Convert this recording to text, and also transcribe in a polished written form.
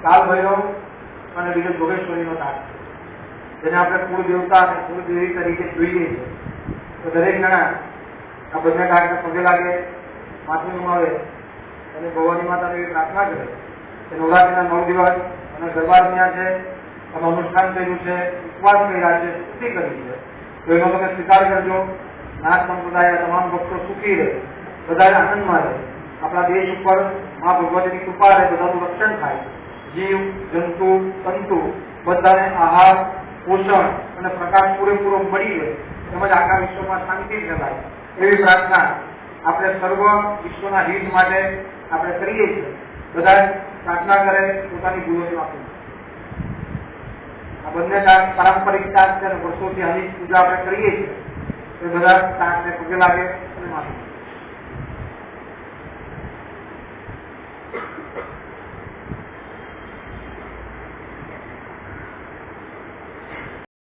કાલ ભૈરવ અને બીજો જોગેશ્વરીનો ટાંક છે, જેને આપણે કુળ દેવતા અને કુળ દેવી તરીકે જોઈએ છીએ. તો દરેક જણા આ બંને ટાંકને પગે લાગે, માથું નમાવે અને ભવાની માતાની પ્રાર્થના કરે કે નવરાત્રિના 9 દિવસ અને ગરબા રમ્યા છે, તમે અનુષ્ઠાન કર્યું છે, ઉપવાસ કર્યા છે, સ્તુતિ કરી છે, તો એનો તમે સ્વીકાર કરજો. નાથ સંપ્રદાય તમામ ભક્તો સુખી રહે, બધા આનંદમાં રહે, આપણા દેશ ઉપર મા ભગવતીની કૃપા રહે, બધાનું રક્ષણ થાય, જીવ જંતુ તંતુ બધાને આહાર પોષણ અને પ્રકાશ પૂરેપૂરો મળી રહે, તેમજ આખા વિશ્વમાં શાંતિ ફેલાય, એવી પ્રાર્થના આપણે સર્વ વિશ્વના હિત માટે આપણે કરીએ છીએ. બધા પ્રાર્થના કરે, પોતાની ભૂલોની માફી. આ બંને પારંપરિક ટાંક છે અને વર્ષોથી આની પૂજા આપણે કરીએ છીએ. એ બધા ટાંકને પગે લાગે અને માફી.